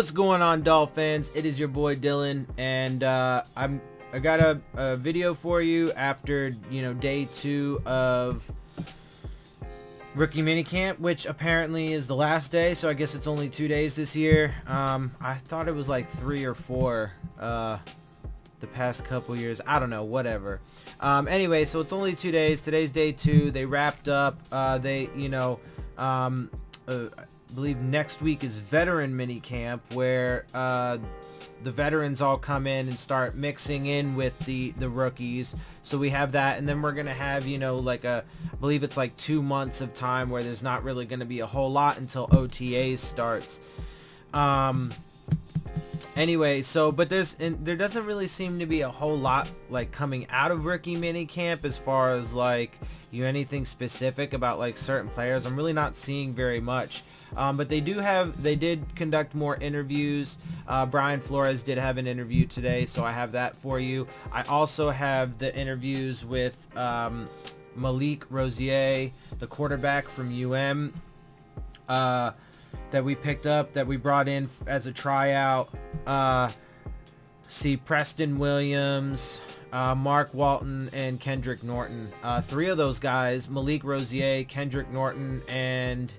What's going on, Dolphins? It is your boy Dillon, and I got a video for you after day 2 of rookie minicamp, which apparently is the last day. So I guess it's only 2 days this year. I thought it was like 3 or 4 the past couple years. I don't know, whatever. Anyway, so it's only 2 days. Today's day 2. They wrapped up. I believe next week is veteran mini camp, where the veterans all come in and start mixing in with the rookies. So we have that, and then we're gonna have I believe it's like 2 months of time where there's not really gonna be a whole lot until OTAs starts. Anyway, so but there doesn't really seem to be a whole lot like coming out of rookie mini camp as far as like anything specific about like certain players. I'm really not seeing very much. But they did conduct more interviews. Brian Flores did have an interview today, so I have that for you. I also have the interviews with Malik Rosier, the quarterback from UM, that we picked up, that we brought in as a tryout. See Preston Williams, Mark Walton, and Kendrick Norton. 3 of those guys, Malik Rosier, Kendrick Norton, and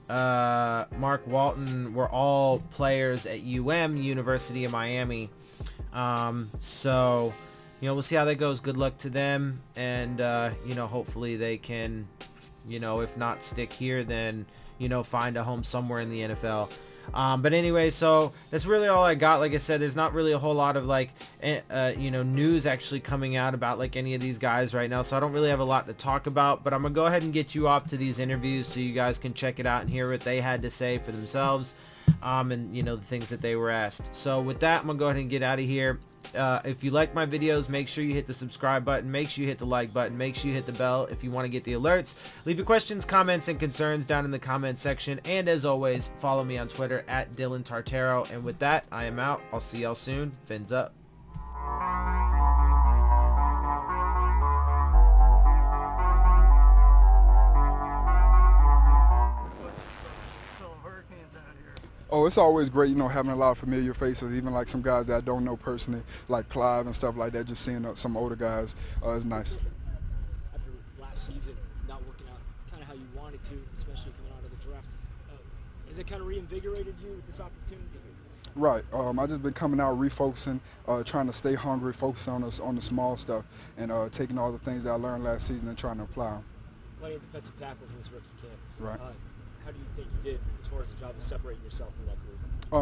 Mark Walton, were all players at University of Miami. So we'll see how that goes. Good luck to them, and hopefully they can, if not stick here, then find a home somewhere in the NFL. But anyway, so that's really all I got. Like I said, there's not really a whole lot of news actually coming out about like any of these guys right now, so I don't really have a lot to talk about. But I'm gonna go ahead and get you off to these interviews so you guys can check it out and hear what they had to say for themselves, and the things that they were asked. So with that, I'm gonna go ahead and get out of here. If you like my videos, make sure you hit the subscribe button, make sure you hit the like button, make sure you hit the bell if you want to get the alerts. Leave your questions, comments, and concerns down in the comment section, and as always, follow me on Twitter at Dillon Tartaro. And with that, I am out. I'll see y'all soon. Fins up. Oh, it's always great, having a lot of familiar faces, even like some guys that I don't know personally, like Clive and stuff like that. Just seeing some older guys is nice. After last season not working out kind of how you wanted to, especially coming out of the draft, has it kind of reinvigorated you with this opportunity? Right. I just been coming out, refocusing, trying to stay hungry, focus on the small stuff, and taking all the things that I learned last season and trying to apply them. Playing defensive tackles in this rookie camp. Right. How do you think you did as far as the job of separating yourself from that group?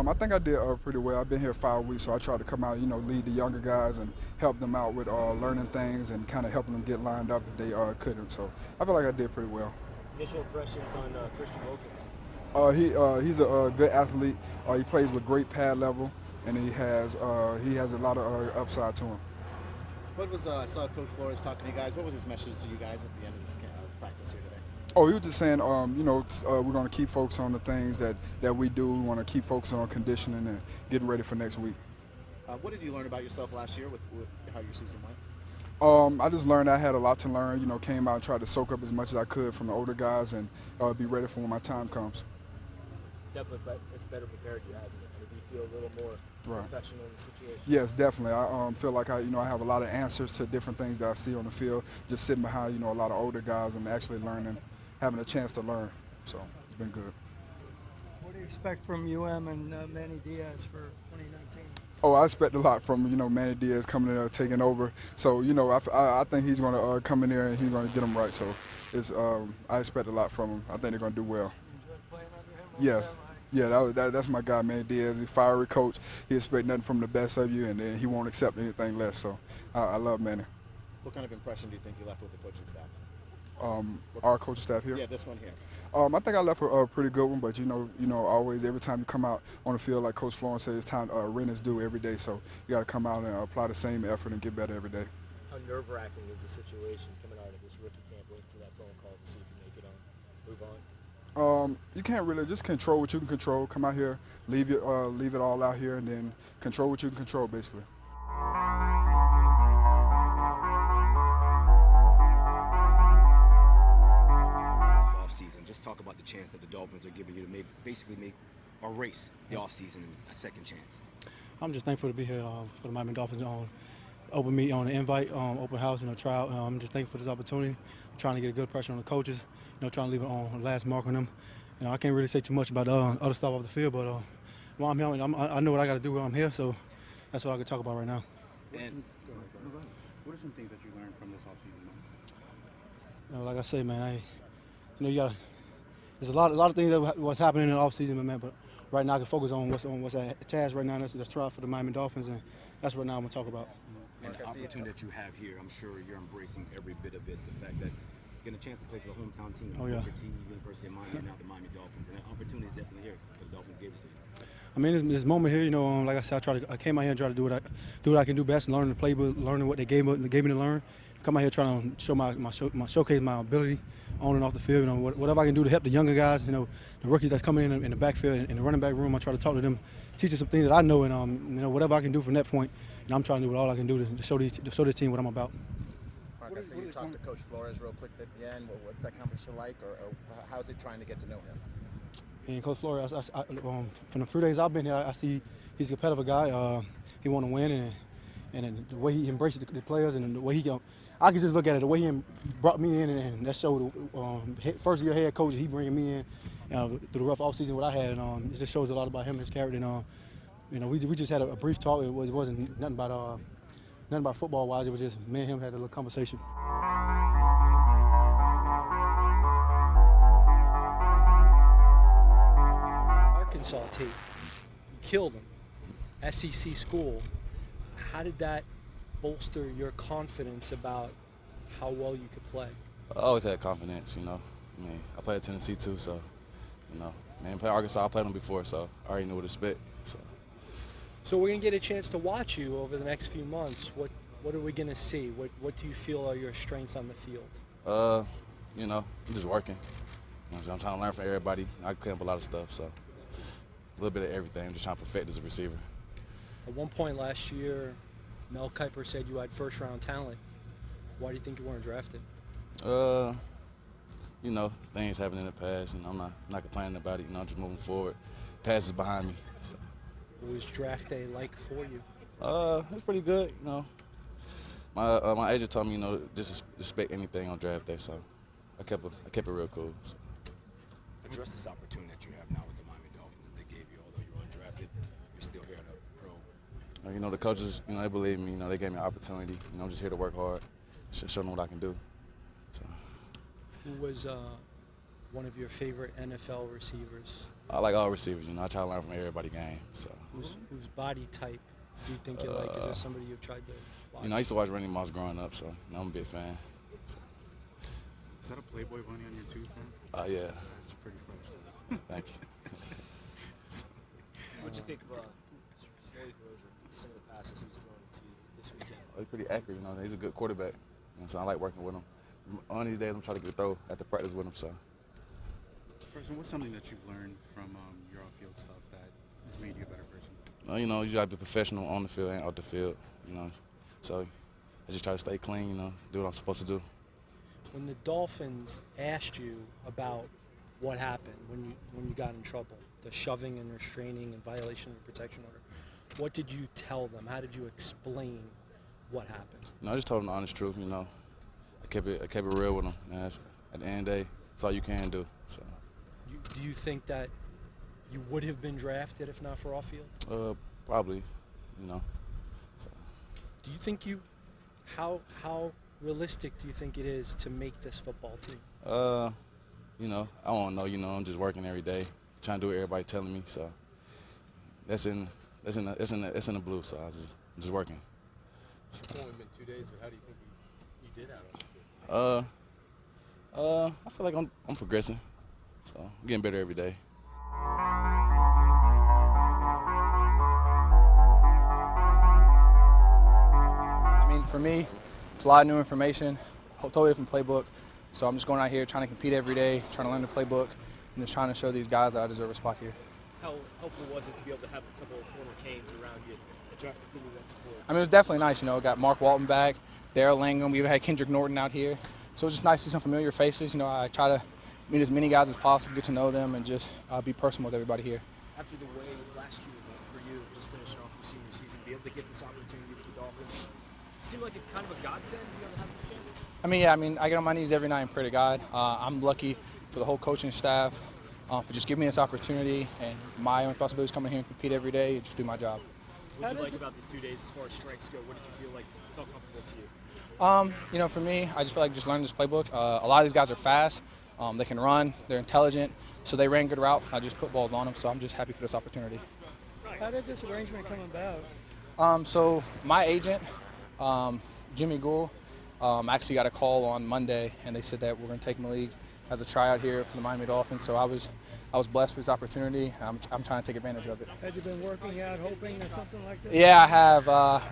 I think I did pretty well. I've been here 5 weeks, so I try to come out, lead the younger guys and help them out with learning things and kind of helping them get lined up if they couldn't. So I feel like I did pretty well. Initial impressions on Christian Wilkins? He's a good athlete. He plays with great pad level, and he has a lot of upside to him. What was I saw Coach Flores talking to you guys. What was his message to you guys at the end of this practice here today? Oh, he was just saying, we're going to keep focused on the things that we do. We want to keep focusing on conditioning and getting ready for next week. What did you learn about yourself last year with how your season went? I just learned I had a lot to learn. Came out and tried to soak up as much as I could from the older guys and be ready for when my time comes. Definitely, it's better prepared you, hasn't it? I mean, do you feel a little more professional in the situation? Yes, definitely. I feel like I have a lot of answers to different things that I see on the field. Just sitting behind, a lot of older guys and actually learning. Having a chance to learn, so it's been good. What do you expect from UM and Manny Diaz for 2019? Oh, I expect a lot from Manny Diaz coming in there taking over. So I think he's going to come in there and he's going to get them right. So it's I expect a lot from him. I think they're going to do well. You enjoyed playing under him? Yes. Yeah, that's my guy, Manny Diaz. He's a fiery coach. He expects nothing from the best of you, and then he won't accept anything less. So I love Manny. What kind of impression do you think you left with the coaching staff? Our coaching staff here? Yeah, this one here. I think I left a pretty good one, but always every time you come out on the field, like Coach Florence says, it's time rent is due every day. So you got to come out and apply the same effort and get better every day. How nerve-wracking is the situation coming out of this rookie camp, waiting for that phone call to see if you make it on, move on? You can't really just control what you can control. Come out here, leave it all out here, and then control what you can control, basically. Season. Just talk about the chance that the Dolphins are giving you to basically make erase the offseason and a second chance? I'm just thankful to be here for the Miami Dolphins on open meet on the invite, open house, tryout. I'm just thankful for this opportunity. I'm trying to get a good pressure on the coaches, trying to leave it on the last mark on them. I can't really say too much about the other stuff off the field, but while I'm here, I know what I got to do while I'm here, so that's what I can talk about right now. What are some things that you learned from this offseason? Like I say, man, there's a lot of things that was happening in the offseason, man, but right now I can focus on what's at task right now. That's try for the Miami Dolphins, and that's what now I'm going to talk about. And the opportunity that you have here, I'm sure you're embracing every bit of it. The fact that getting a chance to play for the hometown team, University of Miami, and now the Miami Dolphins, and that opportunity is definitely here. The Dolphins gave it to you. I mean, this moment here, like I said, I came out here and tried to do what I can do best, learning the playbook, learning what they gave me to learn. Come out here trying to show showcase my ability on and off the field. Whatever I can do to help the younger guys, the rookies that's coming in the backfield, in the running back room. I try to talk to them, teach them some things that I know, and whatever I can do from that point. And I'm trying to do all I can do to show this team what I'm about. Mark, so you talked to Coach Flores real quick at the end. What's that conversation like, or how's it trying to get to know him? And Coach Flores, from the few days I've been here, I see he's a competitive guy. He want to win, and the way he embraces the players, and the way I can just look at it, the way he brought me in, and that showed first year head coach, he bringing me in through the rough offseason what I had, and it just shows a lot about him and his character. And we just had a brief talk. It wasn't nothing about football wise. It was just me and him had a little conversation. Arkansas tape, you killed them. SEC school. How did that bolster your confidence about how well you could play? I always had confidence, I mean, I played at Tennessee too, so, play Arkansas, I played them before, so I already knew what to expect. So we're going to get a chance to watch you over the next few months. What are we going to see? What do you feel are your strengths on the field? I'm just working. I'm trying to learn from everybody. I clean up a lot of stuff, so a little bit of everything. I'm just trying to perfect as a receiver. At one point last year, Mel Kiper said you had first-round talent. Why do you think you weren't drafted? Things happened in the past. I'm not complaining about it. I'm just moving forward. Past is behind me. So. What was draft day like for you? It was pretty good. My agent told me, just expect anything on draft day. So I kept it real cool. So. Address this opportunity that you have now with the Miami Dolphins that they gave you, although you were undrafted, you're still here at a pro. The coaches, they believe me. They gave me an opportunity. I'm just here to work hard, show them what I can do. So. Who was one of your favorite NFL receivers? I like all receivers. I try to learn from everybody game. So. Whose body type do you think you like? Is there somebody you've tried to watch? I used to watch Randy Moss growing up, so I'm a big fan. So. Is that a Playboy bunny on your tooth, man? Yeah. It's pretty fresh. Thank you. What'd you think of some of the passes he's thrown to you this weekend? He's pretty accurate. He's a good quarterback. So I like working with him. On these days, I'm trying to get a throw at the practice with him. So. Person, what's something that you've learned from your off-field stuff that has made you a better person? You gotta be professional on the field and off the field. So I just try to stay clean. Do what I'm supposed to do. When the Dolphins asked you about what happened when you got in trouble, the shoving and restraining and violation of the protection order, what did you tell them? How did you explain what happened? I just told them the honest truth. I kept it real with them. At the end of the day, that's all you can do. So. Do you think that you would have been drafted if not for off-field? Probably. So. Do you think how realistic do you think it is to make this football team? I don't know. I'm just working every day, trying to do what everybody telling me. So that's in the blue. So I'm just working. So. It's only been 2 days, but how do you think you did out of it? I feel like I'm progressing. So I'm getting better every day. I mean, for me, it's a lot of new information, totally different playbook. So I'm just going out here trying to compete every day, trying to learn the playbook, and just trying to show these guys that I deserve a spot here. How helpful was it to be able to have a couple of former Canes around you that give you that support? I mean, it was definitely nice. Got Mark Walton back, Darrell Langham. We even had Kendrick Norton out here. So it was just nice to see some familiar faces. I try to meet as many guys as possible, get to know them, and just be personal with everybody here. after the way last year went for you, just finishing off your senior season, be able to get this opportunity with the Dolphins? Seemed like a kind of a godsend to be able to have this chance. I get on my knees every night and pray to God. I'm lucky for the whole coaching staff for just giving me this opportunity, and my responsibility is coming here and compete every day and just do my job. What did you like about these 2 days as far as strengths go? What did you feel like felt comfortable to you? For me, I just feel like just learning this playbook. A lot of these guys are fast. They can run. They're intelligent. So they ran good routes. I just put balls on them. So I'm just happy for this opportunity. How did this arrangement come about? So my agent, Jimmy Gould, actually got a call on Monday, and they said that we're going to take him to the league as a tryout here for the Miami Dolphins. So I was blessed with this opportunity. I'm trying to take advantage of it. Had you been working out, hoping that something like this? Yeah, I have.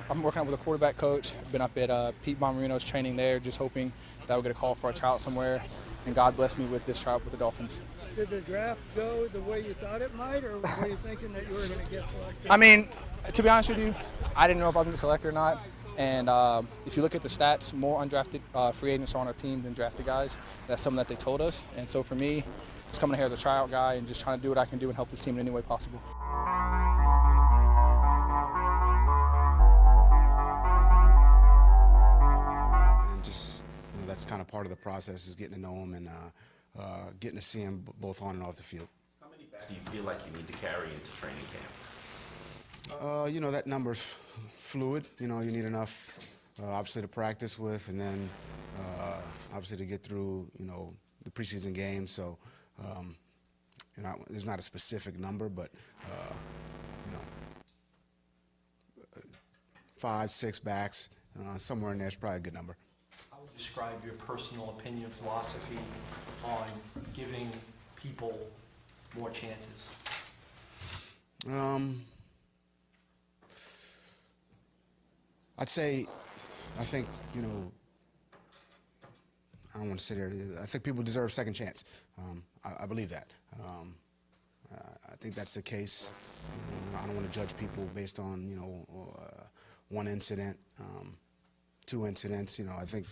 I'm working out with a quarterback coach. Been up at Pete Bomarino's training there, just hoping that we'll get a call for a tryout somewhere. And God blessed me with this tryout with the Dolphins. Did the draft go the way you thought it might, or were you thinking that you were going to get selected? I mean, to be honest with you, I didn't know if I was going to get selected or not. And if you look at the stats, more undrafted free agents are on our team than drafted guys. That's something that they told us. And so for me, just coming here as a tryout guy and just trying to do what I can do and help this team in any way possible. And just, that's kind of part of the process, is getting to know him and getting to see him both on and off the field. How many backs do you feel like you need to carry into training camp? That number's fluid. You need enough, obviously, to practice with, and then obviously to get through, the preseason games. So, there's not a specific number, but 5, 6 backs, somewhere in there is probably a good number. How would you describe your personal opinion, philosophy on giving people more chances? I'd say, I think, I don't want to sit here. I think people deserve a second chance. I believe that. I think that's the case. I don't want to judge people based on, one incident, 2 incidents. I think,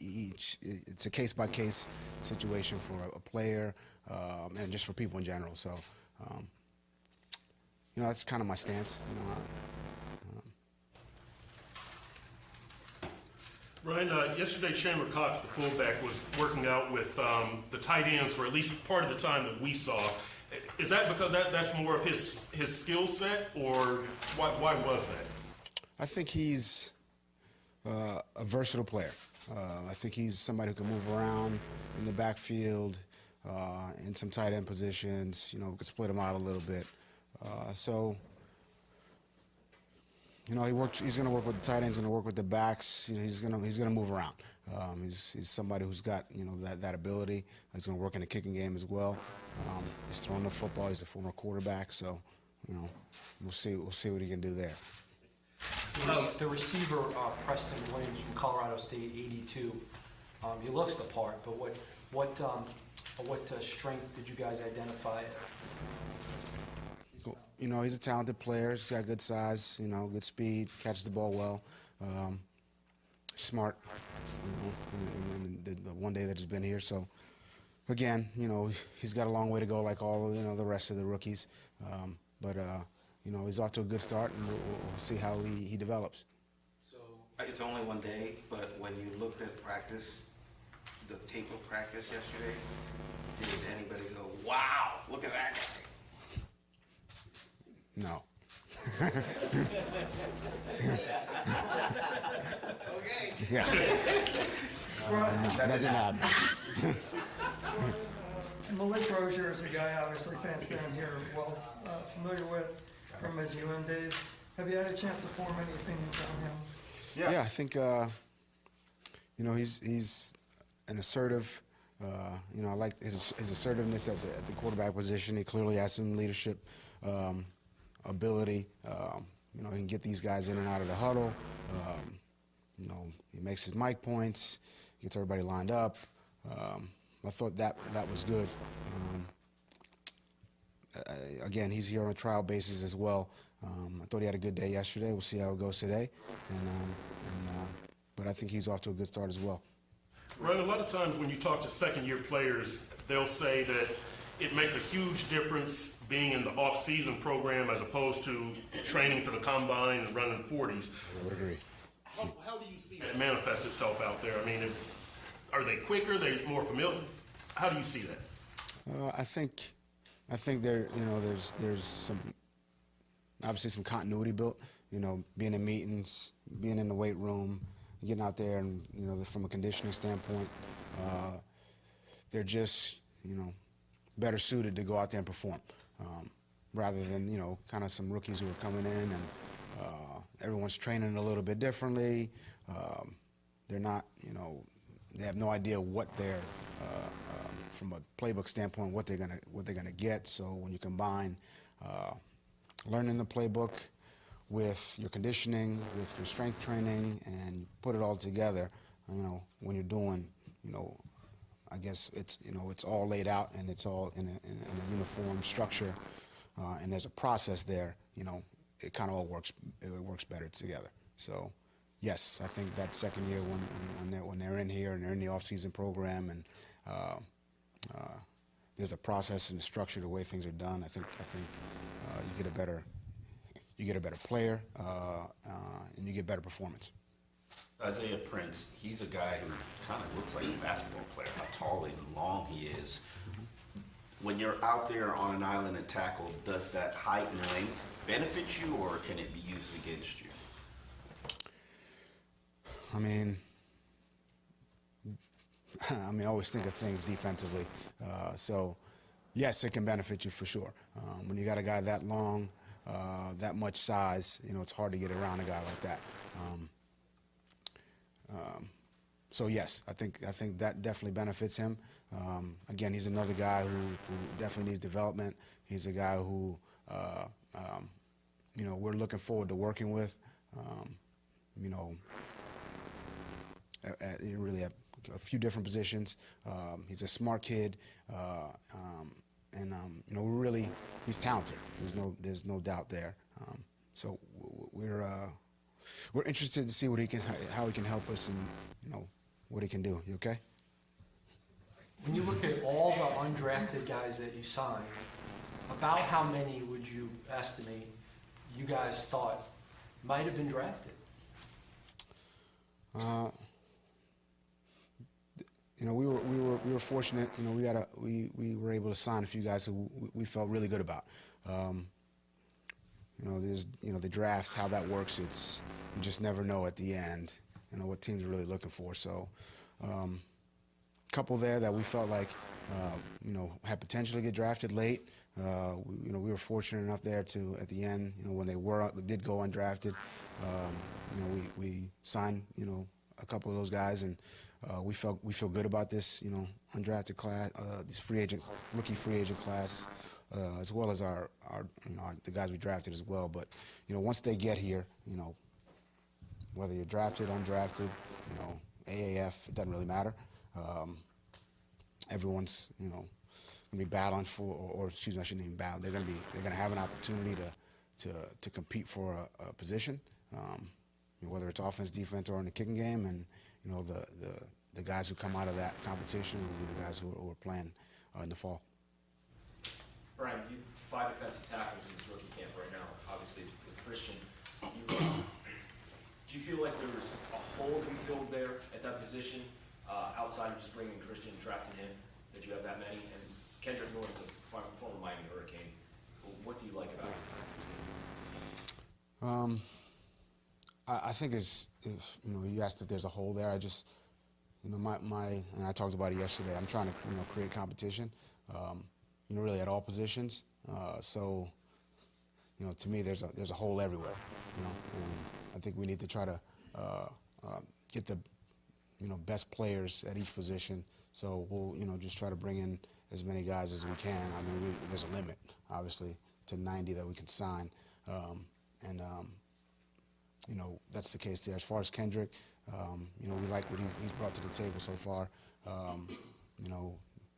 it's a case-by-case situation for a player and just for people in general. So, that's kind of my stance. Ryan, yesterday Chandler Cox, the fullback, was working out with the tight ends for at least part of the time that we saw. Is that because that's more of his skill set, or why was that? I think he's a versatile player. I think he's somebody who can move around in the backfield, in some tight end positions. We could split him out a little bit. He's going to work with the tight ends. He's going to work with the backs. He's going to move around. He's somebody who's got that ability. He's going to work in the kicking game as well. He's throwing the football. He's a former quarterback, so we'll see what he can do there. The receiver Preston Williams from Colorado State, 82. He looks the part, but what strengths did you guys identify? He's a talented player. He's got good size, good speed, catches the ball well, smart, in the one day that he's been here. So, again, he's got a long way to go like all, the rest of the rookies. But he's off to a good start, and we'll see how he develops. So it's only one day, but when you looked at practice, the tape of practice yesterday, did anybody go, wow, look at that guy? No. Okay. Yeah. That didn't happen. Malik Rozier is a guy, obviously, fans down here are well familiar with from his UM days. Have you had a chance to form any opinions on him? Yeah, I think he's an assertive. I like his assertiveness at the quarterback position. He clearly has some leadership ability. He can get these guys in and out of the huddle. He makes his mic points, gets everybody lined up. I thought that was good. Again, he's here on a trial basis as well. I thought he had a good day yesterday. We'll see how it goes today. But I think he's off to a good start as well. Ryan, a lot of times when you talk to second-year players, they'll say that it makes a huge difference being in the off-season program as opposed to training for the combine and running 40s. I would agree. How do you see that manifest itself out there? I mean, are they quicker? Are they more familiar? How do you see that? I think there, there's some, obviously some continuity built. Being in meetings, being in the weight room, getting out there, and from a conditioning standpoint, they're just better suited to go out there and perform, rather than kind of some rookies who are coming in and everyone's training a little bit differently. They're not, they have no idea what they're from a playbook standpoint what they're gonna get. So when you combine learning the playbook with your conditioning, with your strength training, and put it all together, when you're doing, I guess it's it's all laid out and it's all in a uniform structure, and there's a process there. It kind of all works. It works better together. So, yes, I think that second year when they're in here and they're in the off-season program and there's a process and a structure the way things are done. I think you get a better player and you get better performance. Isaiah Prince, he's a guy who kind of looks like a basketball player, how tall and long he is. When you're out there on an island and tackle, does that height and length benefit you, or can it be used against you? I mean, I always think of things defensively. So, yes, it can benefit you for sure. When you got a guy that long, that much size, it's hard to get around a guy like that. So yes, I think that definitely benefits him. Again, he's another guy who definitely needs development. He's a guy who we're looking forward to working with. Really at a few different positions. He's a smart kid, and he's talented. There's no doubt there. So we're interested to see how he can help us, and what he can do. You okay? When you look at all the undrafted guys that you signed, about how many would you estimate you guys thought might have been drafted? We were fortunate. We were able to sign a few guys who we felt really good about. There's the drafts, how that works. You just never know at the end. What teams are really looking for. So, couple there that we felt like had potential to get drafted late. We were fortunate enough there to at the end. When they did go undrafted, we signed a couple of those guys, and we feel good about this undrafted class, this rookie free agent class, as well as our the guys we drafted as well. But once they get here, whether you're drafted, undrafted, AAF, it doesn't really matter. Everyone's gonna be battling for, or excuse me, I shouldn't even battle. They're gonna have an opportunity to compete for a position, whether it's offense, defense, or in the kicking game. And the guys who come out of that competition will be the guys who are playing in the fall. Brian, you have 5 defensive tackles in this rookie camp right now. Obviously, with Christian, do you feel like there was a hole to be filled there at that position, outside of just bringing Christian and drafting him, that you have that many? And Kendrick Norton's a former Miami Hurricane. What do you like about his? I think you asked if there's a hole there. I just, and I talked about it yesterday. I'm trying to create competition, really at all positions. So, to me, there's a hole everywhere, and I think we need to try to get the best players at each position. So we'll just try to bring in as many guys as we can. I mean, there's a limit, obviously, to 90 that we can sign, and that's the case there. As far as Kendrick, we like what he's brought to the table so far.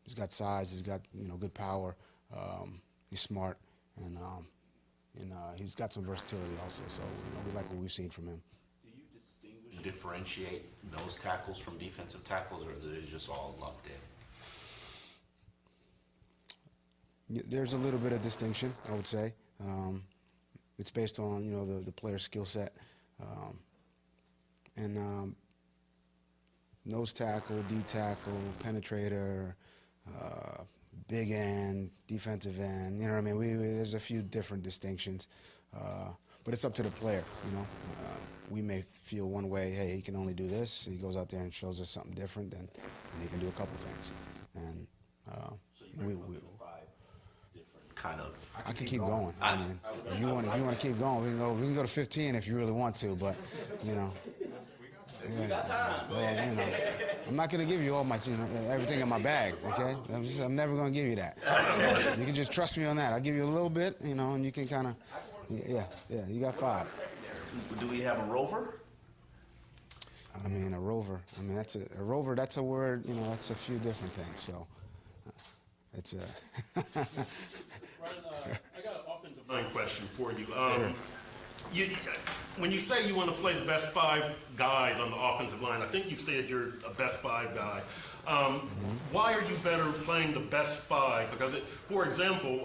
He's got size, he's got good power, he's smart, and he's got some versatility also. So we like what we've seen from him. Do you differentiate nose tackles from defensive tackles, or is it just all lumped in? There's a little bit of distinction, I would say. It's based on, you know, the player's skill set. Nose tackle, D tackle, penetrator, big end, defensive end. You know what I mean? There's a few different distinctions, but it's up to the player. You know, we may feel one way. Hey, he can only do this. He goes out there and shows us something different, and he can do a couple things. And kind of. I can keep going. I mean, if you want to keep going, we can go to 15 if you really want to. But you know. Yeah. Well, you know, I'm not going to give you all my, you know, everything in my bag, okay? I'm never going to give you that. So you can just trust me on that. I'll give you a little bit, you know, and you can kind of, yeah, you got 5. Do we have a rover? I mean, a rover. I mean, that's a rover. That's a word. You know, that's a few different things. So it's a. Ryan, I got an offensive line question for you. Sure. When you say you want to play the best 5 guys on the offensive line, I think you've said you're a best 5 guy. Why are you better playing the best 5? Because, for example,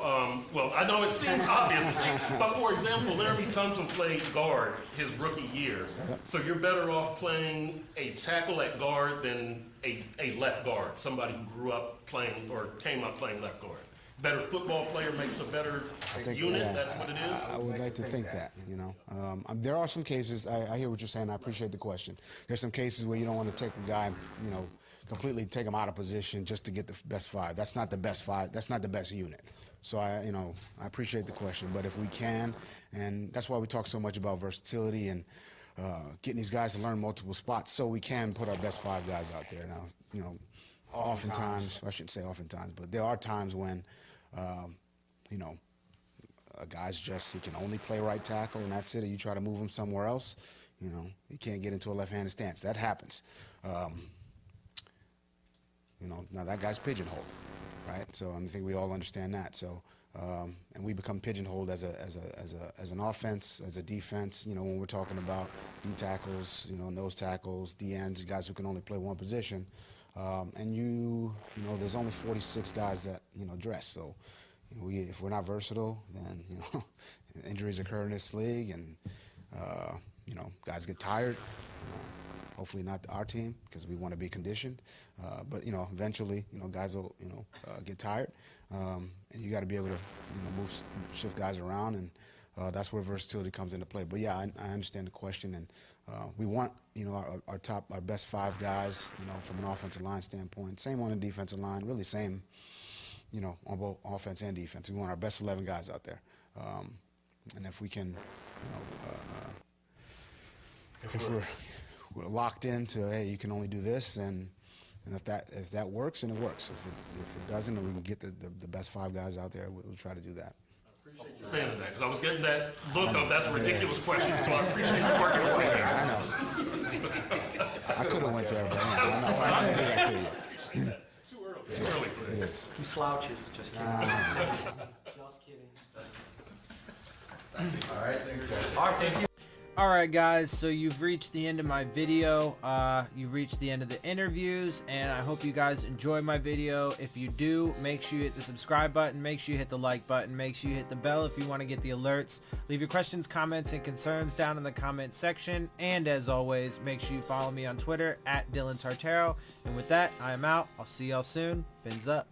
well, I know it seems obvious, but for example, Laramie Tunsil played guard his rookie year. So you're better off playing a tackle at guard than a left guard, somebody who grew up playing or came up playing left guard. Better football player makes a better unit. Yeah, that's what it is. I would like to think that, you know. There are some cases. I hear what you're saying. I appreciate the question. There's some cases where you don't want to take a guy, you know, completely take him out of position just to get the best 5. That's not the best 5. That's not the best unit. So I appreciate the question. But if we can, and that's why we talk so much about versatility and getting these guys to learn multiple spots, so we can put our best 5 guys out there. Now, you know, oftentimes, I shouldn't say oftentimes, but there are times when. You know, a guy's he can only play right tackle, and that's it. Or you try to move him somewhere else, you know, he can't get into a left-handed stance. That happens. You know, now that guy's pigeonholed, right? So I think we all understand that. So, and we become pigeonholed as an offense, as a defense. You know, when we're talking about D tackles, you know, nose tackles, D ends, guys who can only play one position. And you know, there's only 46 guys that, you know, dress. So if we're not versatile, then, you know, injuries occur in this league, and, you know, guys get tired. Hopefully not our team, because we want to be conditioned. But, you know, eventually, you know, guys will, you know, get tired. And you got to be able to, you know, shift guys around, and that's where versatility comes into play. But, yeah, I understand the question, and we want, you know, our best 5 guys, you know, from an offensive line standpoint. Same on the defensive line, really same, you know, on both offense and defense. We want our best 11 guys out there. And if we can, you know, if we're locked into, hey, you can only do this, and if that works, then it works. If it doesn't, and we can get the best 5 guys out there, we'll try to do that. Fan of that, because I was getting that look of that's a ridiculous question, so I appreciate you working away. I know. I could have went there, but I'm not going to do that to you. Too early for it. This. He slouches. Just kidding. Just kidding. All right, thanks, guys. All right, thank you. Alright guys, so you've reached the end of my video, you've reached the end of the interviews, and I hope you guys enjoy my video. If you do, make sure you hit the subscribe button, make sure you hit the like button, make sure you hit the bell if you want to get the alerts. Leave your questions, comments, and concerns down in the comment section, and as always, make sure you follow me on Twitter @Dillon Tartaro. And with that, I am out. I'll see y'all soon. Fins up.